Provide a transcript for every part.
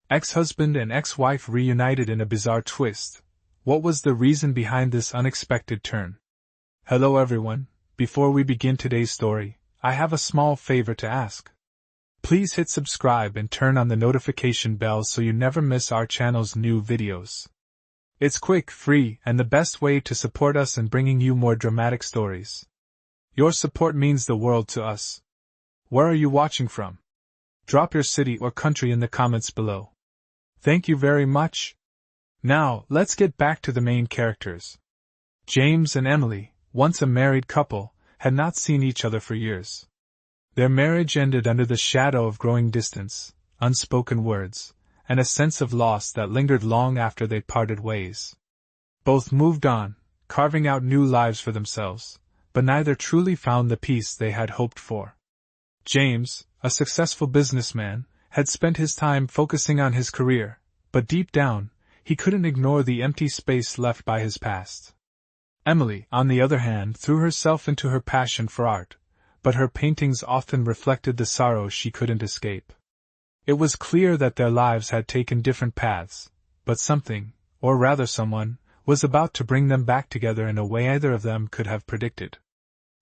Ex-husband and ex-wife reunited in a bizarre twist. What was the reason behind this unexpected turn? Hello everyone, before we begin today's story, I have a small favor to ask. Please hit subscribe and turn on the notification bell so you never miss our channel's new videos. It's quick, free, and the best way to support us in bringing you more dramatic stories. Your support means the world to us. Where are you watching from? Drop your city or country in the comments below. Thank you very much. Now, let's get back to the main characters. James and Emily, once a married couple, had not seen each other for years. Their marriage ended under the shadow of growing distance, unspoken words, and a sense of loss that lingered long after they'd parted ways. Both moved on, carving out new lives for themselves, but neither truly found the peace they had hoped for. James, a successful businessman, had spent his time focusing on his career, but deep down, he couldn't ignore the empty space left by his past. Emily, on the other hand, threw herself into her passion for art, but her paintings often reflected the sorrow she couldn't escape. It was clear that their lives had taken different paths, but something, or rather someone, was about to bring them back together in a way either of them could have predicted.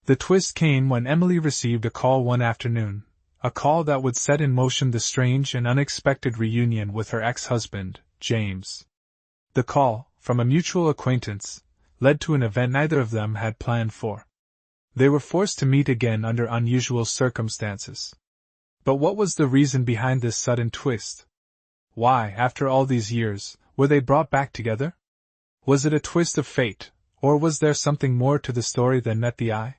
The twist came when Emily received a call one afternoon, a call that would set in motion the strange and unexpected reunion with her ex-husband, James. The call, from a mutual acquaintance, led to an event neither of them had planned for. They were forced to meet again under unusual circumstances. But what was the reason behind this sudden twist? Why, after all these years, were they brought back together? Was it a twist of fate, or was there something more to the story than met the eye?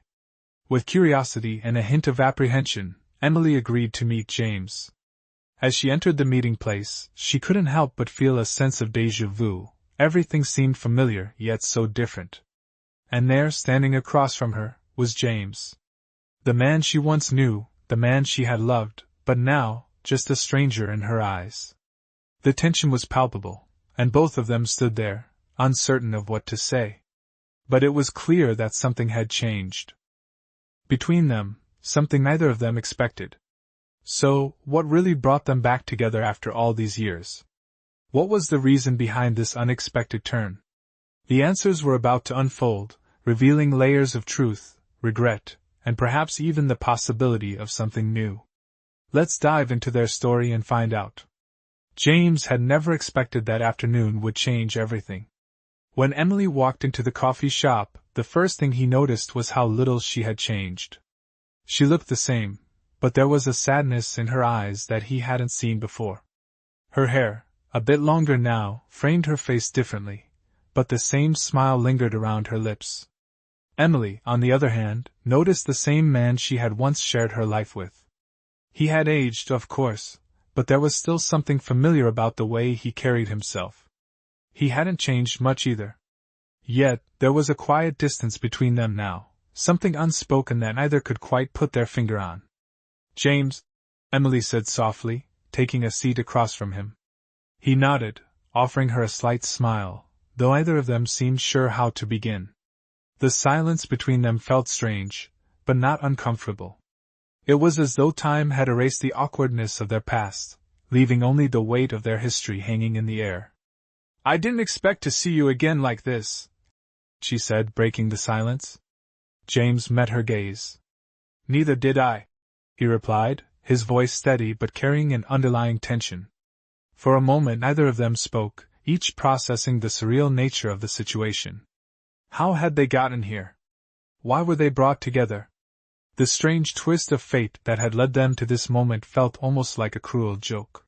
With curiosity and a hint of apprehension, Emily agreed to meet James. As she entered the meeting place, she couldn't help but feel a sense of déjà vu. Everything seemed familiar, yet so different. And there, standing across from her, was James. The man she once knew, the man she had loved, but now, just a stranger in her eyes. The tension was palpable, and both of them stood there, uncertain of what to say. But it was clear that something had changed. Between them, something neither of them expected. So, what really brought them back together after all these years? What was the reason behind this unexpected turn? The answers were about to unfold, revealing layers of truth, regret, and perhaps even the possibility of something new. Let's dive into their story and find out. James had never expected that afternoon would change everything. When Emily walked into the coffee shop, the first thing he noticed was how little she had changed. She looked the same, but there was a sadness in her eyes that he hadn't seen before. Her hair, a bit longer now, framed her face differently, but the same smile lingered around her lips. Emily, on the other hand, noticed the same man she had once shared her life with. He had aged, of course, but there was still something familiar about the way he carried himself. He hadn't changed much either. Yet, there was a quiet distance between them now, something unspoken that neither could quite put their finger on. "James," Emily said softly, taking a seat across from him. He nodded, offering her a slight smile, though neither of them seemed sure how to begin. The silence between them felt strange, but not uncomfortable. It was as though time had erased the awkwardness of their past, leaving only the weight of their history hanging in the air. "I didn't expect to see you again like this," she said, breaking the silence. James met her gaze. "Neither did I," he replied, his voice steady but carrying an underlying tension. For a moment neither of them spoke, each processing the surreal nature of the situation. How had they gotten here? Why were they brought together? The strange twist of fate that had led them to this moment felt almost like a cruel joke.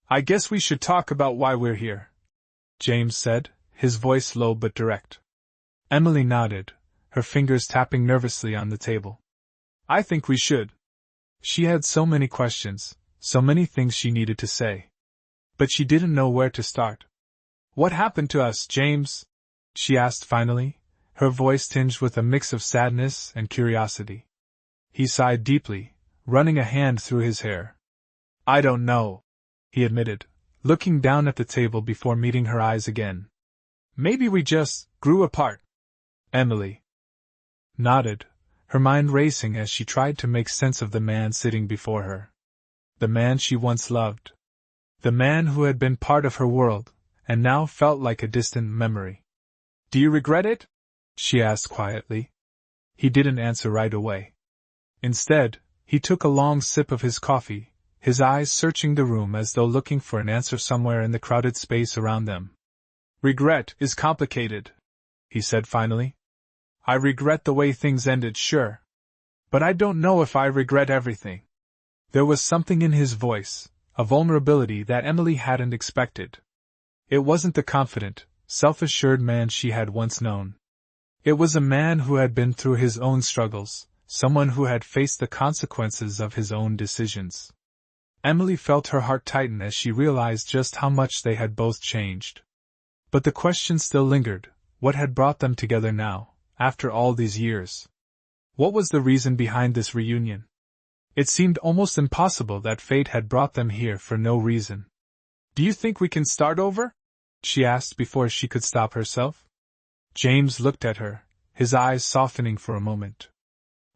"I guess we should talk about why we're here," James said, his voice low but direct. Emily nodded, her fingers tapping nervously on the table. "I think we should." She had so many questions, so many things she needed to say. But she didn't know where to start. "What happened to us, James?" she asked finally, her voice tinged with a mix of sadness and curiosity. He sighed deeply, running a hand through his hair. "I don't know," he admitted, looking down at the table before meeting her eyes again. "Maybe we just grew apart." Emily nodded, her mind racing as she tried to make sense of the man sitting before her. The man she once loved. The man who had been part of her world, and now felt like a distant memory. "Do you regret it?" she asked quietly. He didn't answer right away. Instead, he took a long sip of his coffee, his eyes searching the room as though looking for an answer somewhere in the crowded space around them. "Regret is complicated," he said finally. "I regret the way things ended, sure. But I don't know if I regret everything." There was something in his voice, a vulnerability that Emily hadn't expected. It wasn't the confident, self-assured man she had once known. It was a man who had been through his own struggles, someone who had faced the consequences of his own decisions. Emily felt her heart tighten as she realized just how much they had both changed. But the question still lingered: what had brought them together now, after all these years? What was the reason behind this reunion? It seemed almost impossible that fate had brought them here for no reason. "Do you think we can start over?" she asked before she could stop herself. James looked at her, his eyes softening for a moment.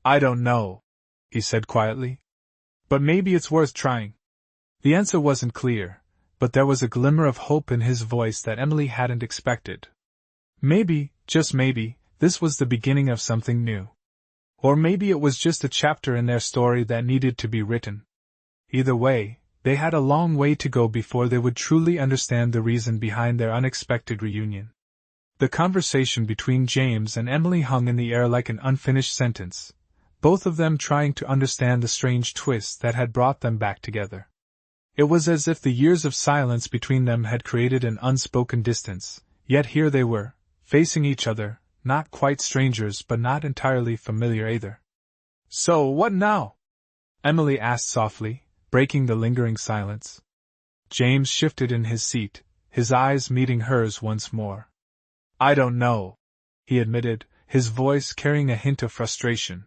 "I don't know," he said quietly. "But maybe it's worth trying." The answer wasn't clear, but there was a glimmer of hope in his voice that Emily hadn't expected. Maybe, just maybe, this was the beginning of something new. Or maybe it was just a chapter in their story that needed to be written. Either way, they had a long way to go before they would truly understand the reason behind their unexpected reunion. The conversation between James and Emily hung in the air like an unfinished sentence, both of them trying to understand the strange twist that had brought them back together. It was as if the years of silence between them had created an unspoken distance, yet here they were, facing each other, not quite strangers but not entirely familiar either. "So, what now?" Emily asked softly, breaking the lingering silence. James shifted in his seat, his eyes meeting hers once more. "I don't know," he admitted, his voice carrying a hint of frustration.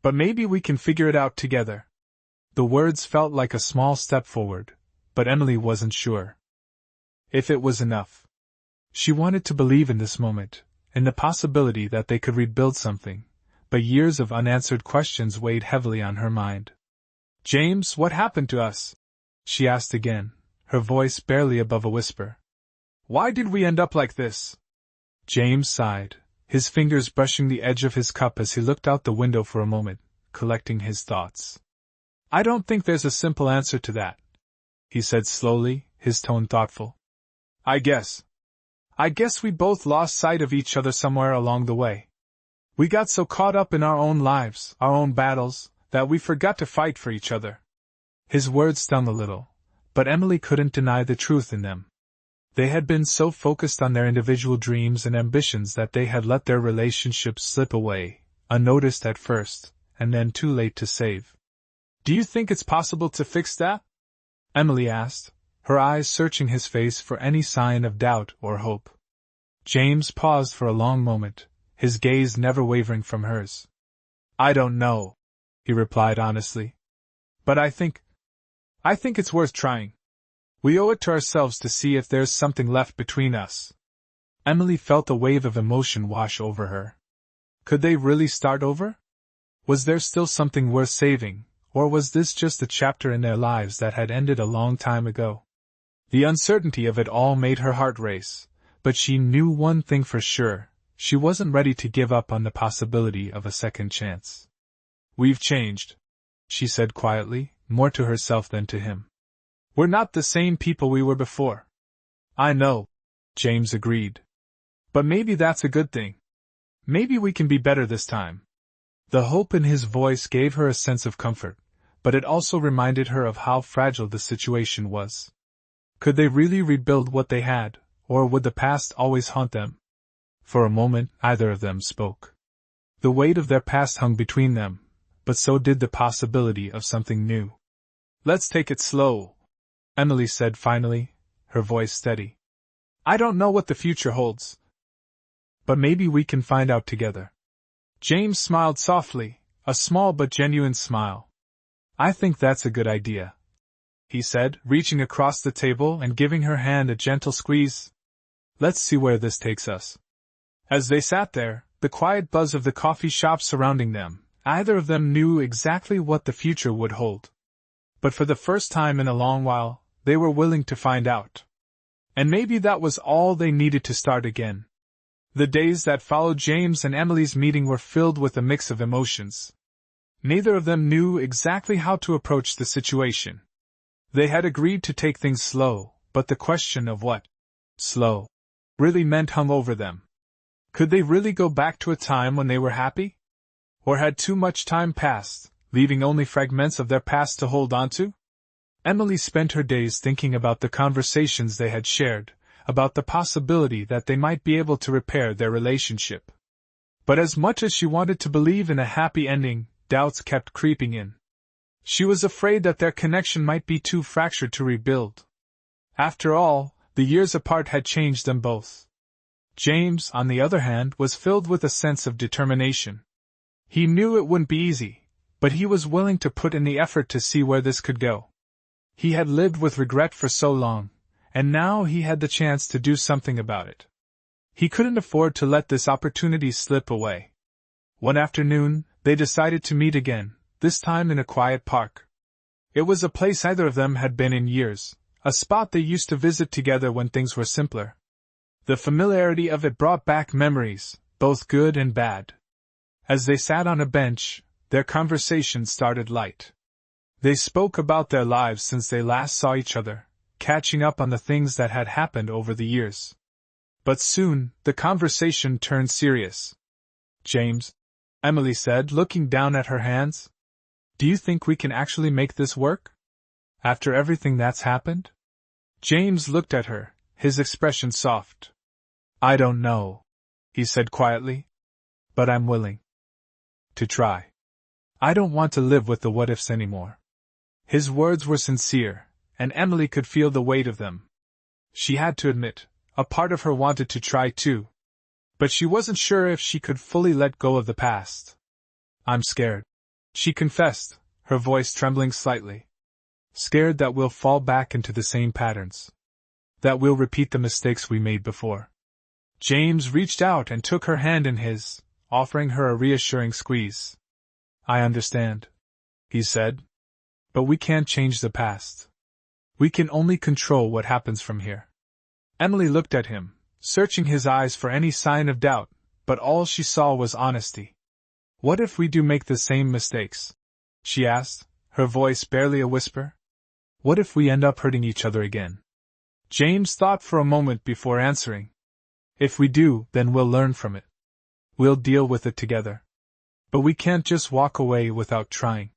"But maybe we can figure it out together." The words felt like a small step forward, but Emily wasn't sure if it was enough. She wanted to believe in this moment, in the possibility that they could rebuild something, but years of unanswered questions weighed heavily on her mind. "James, what happened to us?" she asked again, her voice barely above a whisper. "Why did we end up like this?" James sighed, his fingers brushing the edge of his cup as he looked out the window for a moment, collecting his thoughts. "I don't think there's a simple answer to that," he said slowly, his tone thoughtful. I guess we both lost sight of each other somewhere along the way. We got so caught up in our own lives, our own battles, that we forgot to fight for each other." His words stung a little, but Emily couldn't deny the truth in them. They had been so focused on their individual dreams and ambitions that they had let their relationships slip away, unnoticed at first, and then too late to save. "Do you think it's possible to fix that?" Emily asked, her eyes searching his face for any sign of doubt or hope. James paused for a long moment, his gaze never wavering from hers. "I don't know," he replied honestly. "But I think it's worth trying. We owe it to ourselves to see if there's something left between us." Emily felt a wave of emotion wash over her. Could they really start over? Was there still something worth saving, or was this just a chapter in their lives that had ended a long time ago? The uncertainty of it all made her heart race, but she knew one thing for sure: she wasn't ready to give up on the possibility of a second chance. "We've changed," she said quietly, more to herself than to him. "We're not the same people we were before." "I know," James agreed. "But maybe that's a good thing. Maybe we can be better this time." The hope in his voice gave her a sense of comfort, but it also reminded her of how fragile the situation was. Could they really rebuild what they had, or would the past always haunt them? For a moment, neither of them spoke. The weight of their past hung between them, but so did the possibility of something new. "Let's take it slow," Emily said finally, her voice steady. "I don't know what the future holds, but maybe we can find out together." James smiled softly, a small but genuine smile. "I think that's a good idea," he said, reaching across the table and giving her hand a gentle squeeze. "Let's see where this takes us." As they sat there, the quiet buzz of the coffee shop surrounding them, neither of them knew exactly what the future would hold. But for the first time in a long while, they were willing to find out. And maybe that was all they needed to start again. The days that followed James and Emily's meeting were filled with a mix of emotions. Neither of them knew exactly how to approach the situation. They had agreed to take things slow, but the question of what slow really meant hung over them. Could they really go back to a time when they were happy? Or had too much time passed, leaving only fragments of their past to hold on to? Emily spent her days thinking about the conversations they had shared, about the possibility that they might be able to repair their relationship. But as much as she wanted to believe in a happy ending, doubts kept creeping in. She was afraid that their connection might be too fractured to rebuild. After all, the years apart had changed them both. James, on the other hand, was filled with a sense of determination. He knew it wouldn't be easy, but he was willing to put in the effort to see where this could go. He had lived with regret for so long, and now he had the chance to do something about it. He couldn't afford to let this opportunity slip away. One afternoon, they decided to meet again, this time in a quiet park. It was a place neither of them had been in years, a spot they used to visit together when things were simpler. The familiarity of it brought back memories, both good and bad. As they sat on a bench, their conversation started light. They spoke about their lives since they last saw each other, catching up on the things that had happened over the years. But soon, the conversation turned serious. "James," Emily said, looking down at her hands, "do you think we can actually make this work? After everything that's happened?" James looked at her, his expression soft. "I don't know," he said quietly. "But I'm willing to try. I don't want to live with the what-ifs anymore." His words were sincere, and Emily could feel the weight of them. She had to admit, a part of her wanted to try too. But she wasn't sure if she could fully let go of the past. "I'm scared," she confessed, her voice trembling slightly. "Scared that we'll fall back into the same patterns. That we'll repeat the mistakes we made before." James reached out and took her hand in his, offering her a reassuring squeeze. "I understand," he said. "But we can't change the past. We can only control what happens from here." Emily looked at him, searching his eyes for any sign of doubt, but all she saw was honesty. "What if we do make the same mistakes?" she asked, her voice barely a whisper. "What if we end up hurting each other again?" James thought for a moment before answering. "If we do, then we'll learn from it. We'll deal with it together. But we can't just walk away without trying."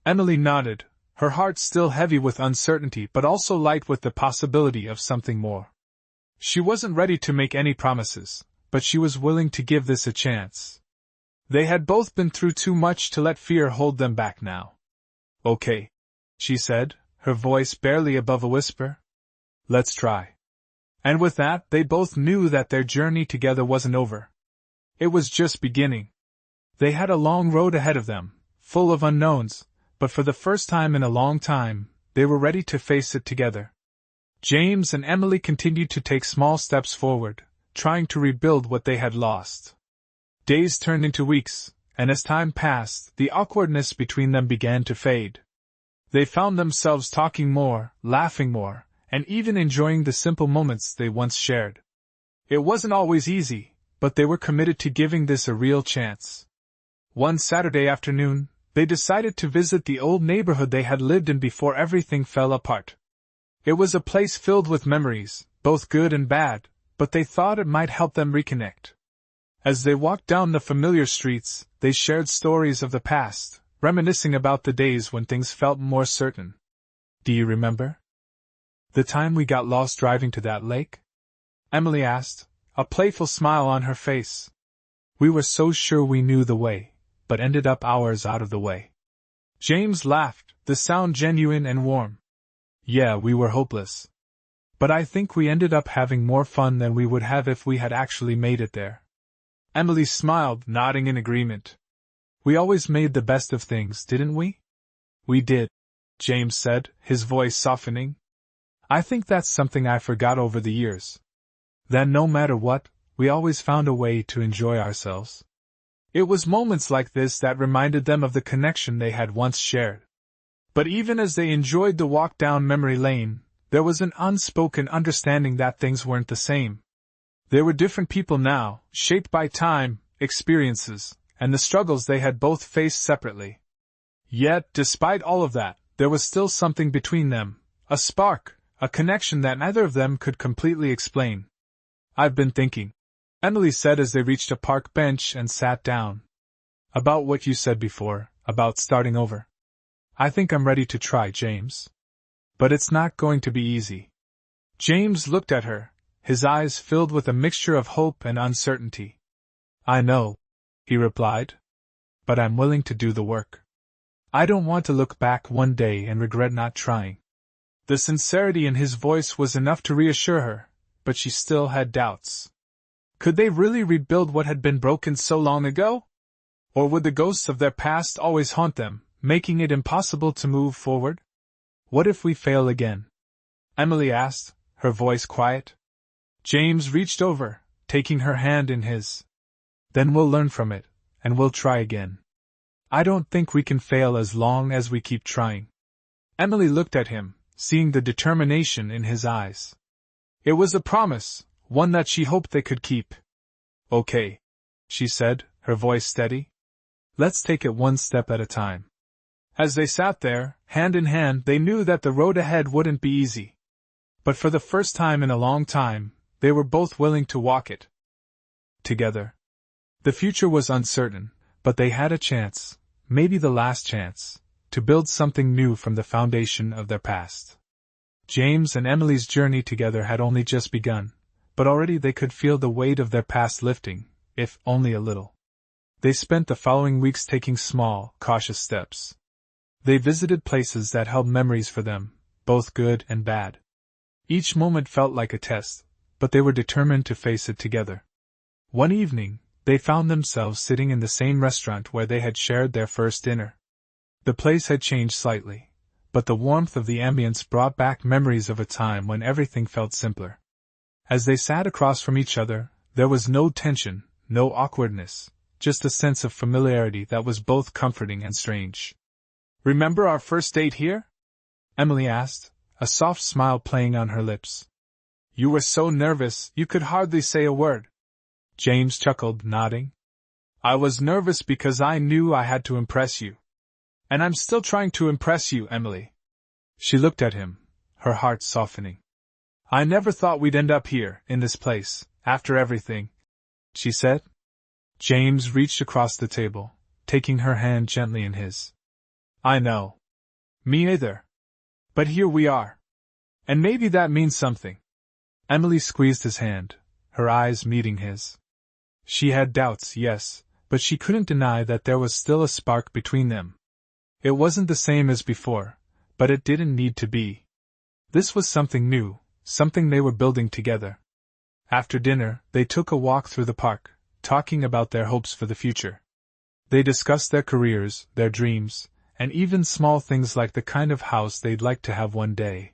Emily nodded, her heart still heavy with uncertainty but also light with the possibility of something more. She wasn't ready to make any promises, but she was willing to give this a chance. They had both been through too much to let fear hold them back now. "Okay," she said, her voice barely above a whisper. "Let's try." And with that, they both knew that their journey together wasn't over. It was just beginning. They had a long road ahead of them, full of unknowns, but for the first time in a long time, they were ready to face it together. James and Emily continued to take small steps forward, trying to rebuild what they had lost. Days turned into weeks, and as time passed, the awkwardness between them began to fade. They found themselves talking more, laughing more, and even enjoying the simple moments they once shared. It wasn't always easy, but they were committed to giving this a real chance. One Saturday afternoon, they decided to visit the old neighborhood they had lived in before everything fell apart. It was a place filled with memories, both good and bad, but they thought it might help them reconnect. As they walked down the familiar streets, they shared stories of the past, reminiscing about the days when things felt more certain. "Do you remember the time we got lost driving to that lake?" Emily asked, a playful smile on her face. "We were so sure we knew the way, but ended up hours out of the way." James laughed, the sound genuine and warm. "Yeah, we were hopeless. But I think we ended up having more fun than we would have if we had actually made it there." Emily smiled, nodding in agreement. "We always made the best of things, didn't we?" "We did," James said, his voice softening. "I think that's something I forgot over the years. That no matter what, we always found a way to enjoy ourselves." It was moments like this that reminded them of the connection they had once shared. But even as they enjoyed the walk down memory lane, There was an unspoken understanding that things weren't the same. They were different people now, shaped by time, experiences, and the struggles they had both faced separately. Yet, despite all of that, there was still something between them, a spark, a connection that neither of them could completely explain. "I've been thinking," Annalise said as they reached a park bench and sat down. "About what you said before, about starting over. I think I'm ready to try, James. But it's not going to be easy." James looked at her, his eyes filled with a mixture of hope and uncertainty. "I know," he replied. "But I'm willing to do the work. I don't want to look back one day and regret not trying." The sincerity in his voice was enough to reassure her, but she still had doubts. Could they really rebuild what had been broken so long ago? Or would the ghosts of their past always haunt them, making it impossible to move forward? "What if we fail again?" Emily asked, her voice quiet. James reached over, taking her hand in his. "Then we'll learn from it, and we'll try again. I don't think we can fail as long as we keep trying." Emily looked at him, seeing the determination in his eyes. It was a promise, one that she hoped they could keep. "Okay," she said, her voice steady. "Let's take it one step at a time." As they sat there, hand in hand, they knew that the road ahead wouldn't be easy. But for the first time in a long time, they were both willing to walk it together. The future was uncertain, but they had a chance, maybe the last chance, to build something new from the foundation of their past. James and Emily's journey together had only just begun, but already they could feel the weight of their past lifting, if only a little. They spent the following weeks taking small, cautious steps. They visited places that held memories for them, both good and bad. Each moment felt like a test, but they were determined to face it together. One evening, they found themselves sitting in the same restaurant where they had shared their first dinner. The place had changed slightly, but the warmth of the ambience brought back memories of a time when everything felt simpler. As they sat across from each other, there was no tension, no awkwardness, just a sense of familiarity that was both comforting and strange. "Remember our first date here?" Emily asked, a soft smile playing on her lips. "You were so nervous, you could hardly say a word." James chuckled, nodding. "I was nervous because I knew I had to impress you. And I'm still trying to impress you, Emily." She looked at him, her heart softening. "I never thought we'd end up here, in this place, after everything," she said. James reached across the table, taking her hand gently in his. "I know. Me either. But here we are. And maybe that means something." Emily squeezed his hand, her eyes meeting his. She had doubts, yes, but she couldn't deny that there was still a spark between them. It wasn't the same as before, but it didn't need to be. This was something new, something they were building together. After dinner, they took a walk through the park, talking about their hopes for the future. They discussed their careers, their dreams, and even small things like the kind of house they'd like to have one day.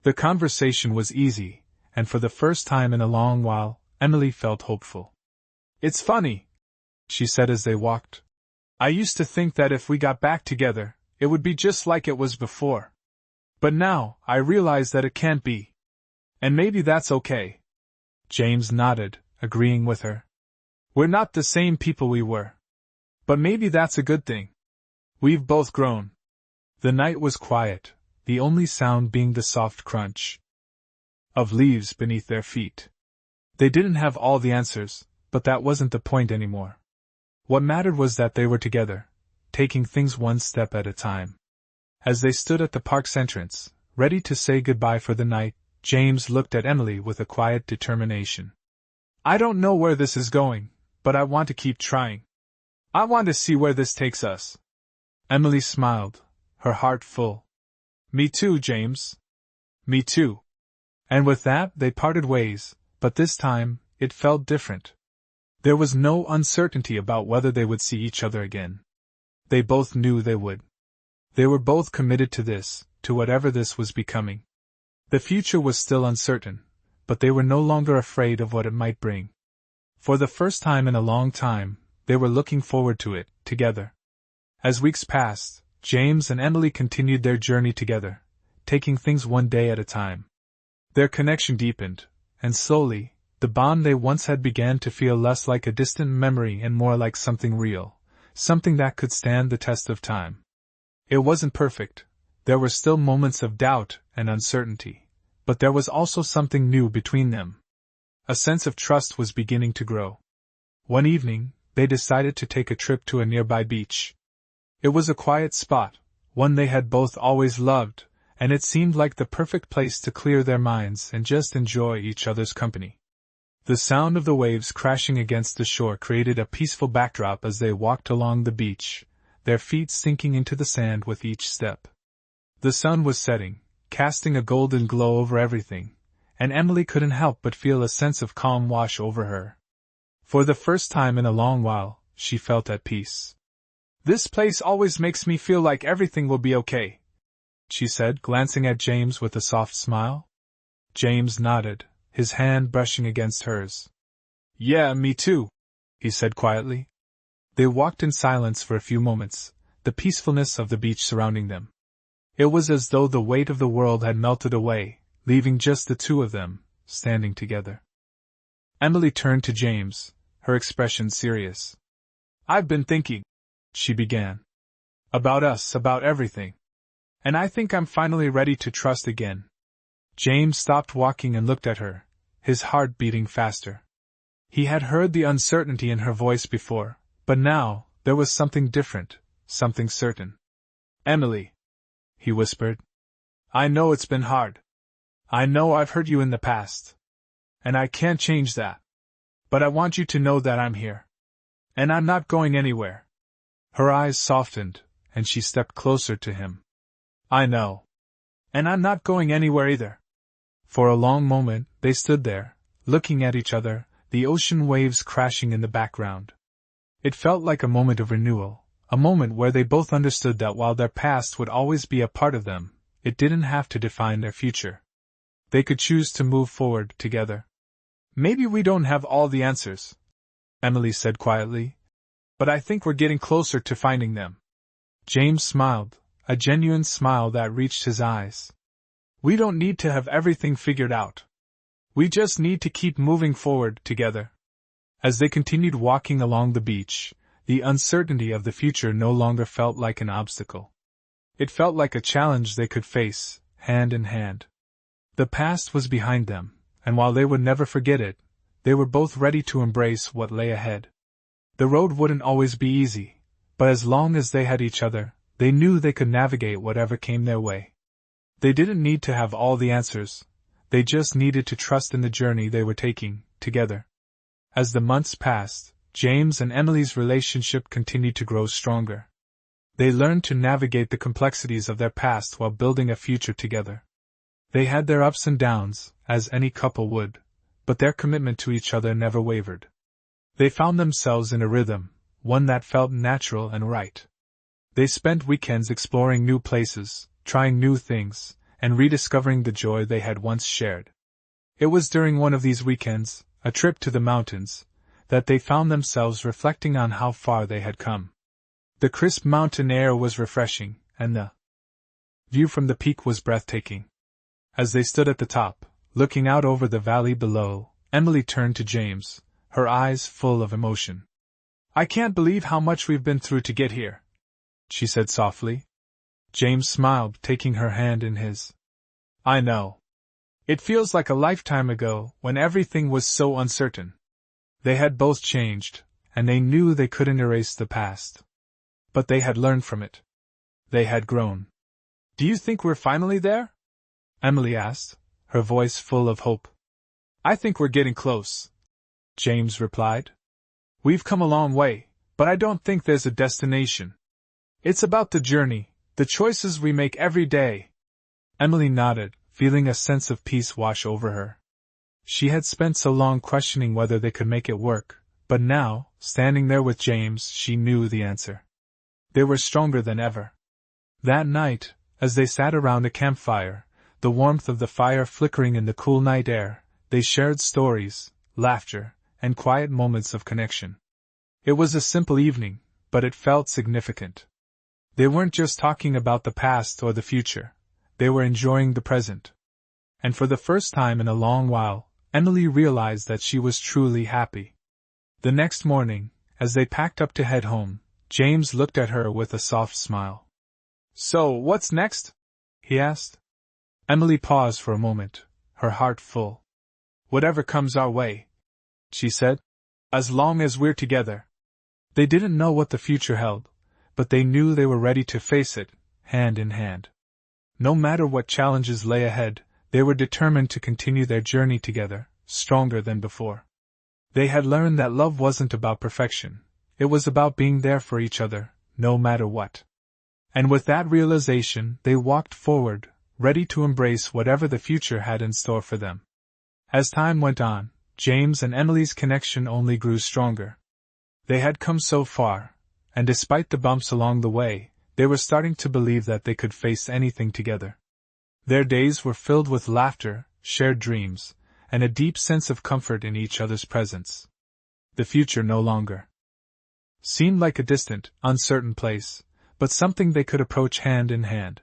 The conversation was easy, and for the first time in a long while, Emily felt hopeful. "It's funny," she said as they walked. "I used to think that if we got back together, it would be just like it was before. But now, I realize that it can't be. And maybe that's okay." James nodded, agreeing with her. "We're not the same people we were. But maybe that's a good thing. We've both grown." The night was quiet, the only sound being the soft crunch of leaves beneath their feet. They didn't have all the answers, but that wasn't the point anymore. What mattered was that they were together, taking things one step at a time. As they stood at the park's entrance, ready to say goodbye for the night, James looked at Emily with a quiet determination. "I don't know where this is going, but I want to keep trying. I want to see where this takes us." Emily smiled, her heart full. "Me too, James. Me too." And with that, they parted ways, but this time, it felt different. There was no uncertainty about whether they would see each other again. They both knew they would. They were both committed to this, to whatever this was becoming. The future was still uncertain, but they were no longer afraid of what it might bring. For the first time in a long time, they were looking forward to it, together. As weeks passed, James and Emily continued their journey together, taking things one day at a time. Their connection deepened, and slowly, the bond they once had began to feel less like a distant memory and more like something real, something that could stand the test of time. It wasn't perfect, there were still moments of doubt and uncertainty, but there was also something new between them. A sense of trust was beginning to grow. One evening, they decided to take a trip to a nearby beach. It was a quiet spot, one they had both always loved, and it seemed like the perfect place to clear their minds and just enjoy each other's company. The sound of the waves crashing against the shore created a peaceful backdrop as they walked along the beach, their feet sinking into the sand with each step. The sun was setting, casting a golden glow over everything, and Emily couldn't help but feel a sense of calm wash over her. For the first time in a long while, she felt at peace. "This place always makes me feel like everything will be okay," she said, glancing at James with a soft smile. James nodded, his hand brushing against hers. "Yeah, me too," he said quietly. They walked in silence for a few moments, the peacefulness of the beach surrounding them. It was as though the weight of the world had melted away, leaving just the two of them, standing together. Emily turned to James, her expression serious. "I've been thinking," she began, "about us, about everything. And I think I'm finally ready to trust again." James stopped walking and looked at her, his heart beating faster. He had heard the uncertainty in her voice before, but now, there was something different, something certain. "Emily," he whispered, "I know it's been hard. I know I've hurt you in the past. And I can't change that. But I want you to know that I'm here. And I'm not going anywhere." Her eyes softened, and she stepped closer to him. "I know. And I'm not going anywhere either." For a long moment, they stood there, looking at each other, the ocean waves crashing in the background. It felt like a moment of renewal, a moment where they both understood that while their past would always be a part of them, it didn't have to define their future. They could choose to move forward together. "Maybe we don't have all the answers," Emily said quietly, "but I think we're getting closer to finding them." James smiled, a genuine smile that reached his eyes. "We don't need to have everything figured out. We just need to keep moving forward together." As they continued walking along the beach, the uncertainty of the future no longer felt like an obstacle. It felt like a challenge they could face, hand in hand. The past was behind them, and while they would never forget it, they were both ready to embrace what lay ahead. The road wouldn't always be easy, but as long as they had each other, they knew they could navigate whatever came their way. They didn't need to have all the answers, they just needed to trust in the journey they were taking, together. As the months passed, James and Emily's relationship continued to grow stronger. They learned to navigate the complexities of their past while building a future together. They had their ups and downs, as any couple would, but their commitment to each other never wavered. They found themselves in a rhythm, one that felt natural and right. They spent weekends exploring new places, trying new things, and rediscovering the joy they had once shared. It was during one of these weekends, a trip to the mountains, that they found themselves reflecting on how far they had come. The crisp mountain air was refreshing, and the view from the peak was breathtaking. As they stood at the top, looking out over the valley below, Emily turned to James, her eyes full of emotion. "I can't believe how much we've been through to get here," she said softly. James smiled, taking her hand in his. "I know. It feels like a lifetime ago, when everything was so uncertain." They had both changed, and they knew they couldn't erase the past. But they had learned from it. They had grown. "Do you think we're finally there?" Emily asked, her voice full of hope. "I think we're getting close," James replied. "We've come a long way, but I don't think there's a destination. It's about the journey, the choices we make every day." Emily nodded, feeling a sense of peace wash over her. She had spent so long questioning whether they could make it work, but now, standing there with James, she knew the answer. They were stronger than ever. That night, as they sat around a campfire, the warmth of the fire flickering in the cool night air, they shared stories, laughter, and quiet moments of connection. It was a simple evening, but it felt significant. They weren't just talking about the past or the future. they were enjoying the present. And for the first time in a long while, Emily realized that she was truly happy. The next morning, as they packed up to head home, James looked at her with a soft smile. "So, what's next?" he asked. Emily paused for a moment, her heart full. "Whatever comes our way," she said. "As long as we're together." They didn't know what the future held, but they knew they were ready to face it, hand in hand. No matter what challenges lay ahead, they were determined to continue their journey together, stronger than before. They had learned that love wasn't about perfection, it was about being there for each other, no matter what. And with that realization, they walked forward, ready to embrace whatever the future had in store for them. As time went on, James and Emily's connection only grew stronger. They had come so far, and despite the bumps along the way, they were starting to believe that they could face anything together. Their days were filled with laughter, shared dreams, and a deep sense of comfort in each other's presence. The future no longer seemed like a distant, uncertain place, but something they could approach hand in hand.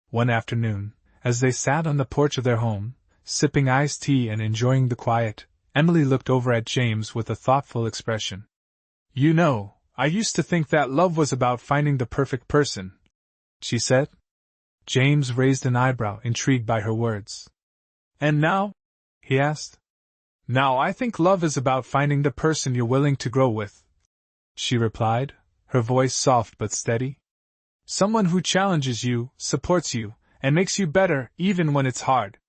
One afternoon, as they sat on the porch of their home, sipping iced tea and enjoying the quiet, Emily looked over at James with a thoughtful expression. "You know, I used to think that love was about finding the perfect person," she said. James raised an eyebrow, intrigued by her words. "And now?" he asked. "Now I think love is about finding the person you're willing to grow with," she replied, her voice soft but steady. "Someone who challenges you, supports you, and makes you better even when it's hard."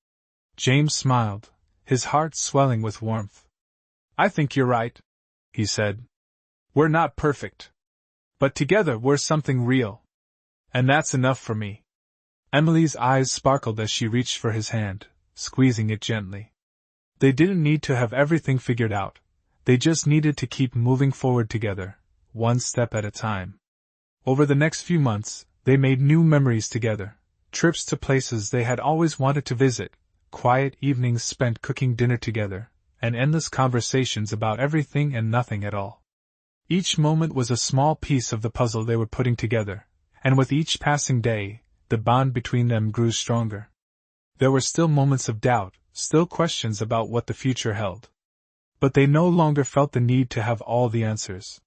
James smiled, his heart swelling with warmth. "I think you're right," he said. "We're not perfect. But together we're something real. And that's enough for me." Emily's eyes sparkled as she reached for his hand, squeezing it gently. They didn't need to have everything figured out, they just needed to keep moving forward together, one step at a time. Over the next few months, they made new memories together, trips to places they had always wanted to visit, quiet evenings spent cooking dinner together, and endless conversations about everything and nothing at all. Each moment was a small piece of the puzzle they were putting together, and with each passing day, the bond between them grew stronger. There were still moments of doubt, still questions about what the future held. But they no longer felt the need to have all the answers.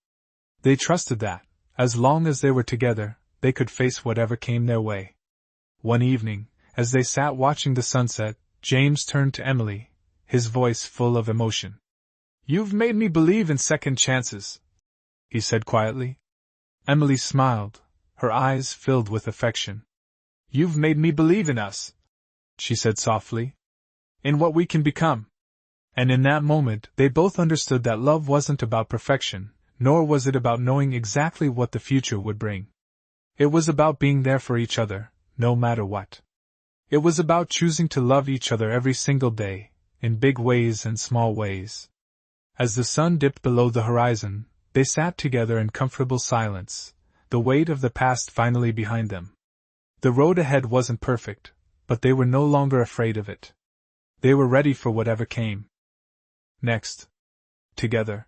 They trusted that, as long as they were together, they could face whatever came their way. One evening, as they sat watching the sunset, James turned to Emily, his voice full of emotion. "You've made me believe in second chances," he said quietly. Emily smiled, her eyes filled with affection. "You've made me believe in us," she said softly. "In what we can become." And in that moment, they both understood that love wasn't about perfection, nor was it about knowing exactly what the future would bring. It was about being there for each other, no matter what. It was about choosing to love each other every single day, in big ways and small ways. As the sun dipped below the horizon, they sat together in comfortable silence, the weight of the past finally behind them. The road ahead wasn't perfect, but they were no longer afraid of it. They were ready for whatever came next. Together,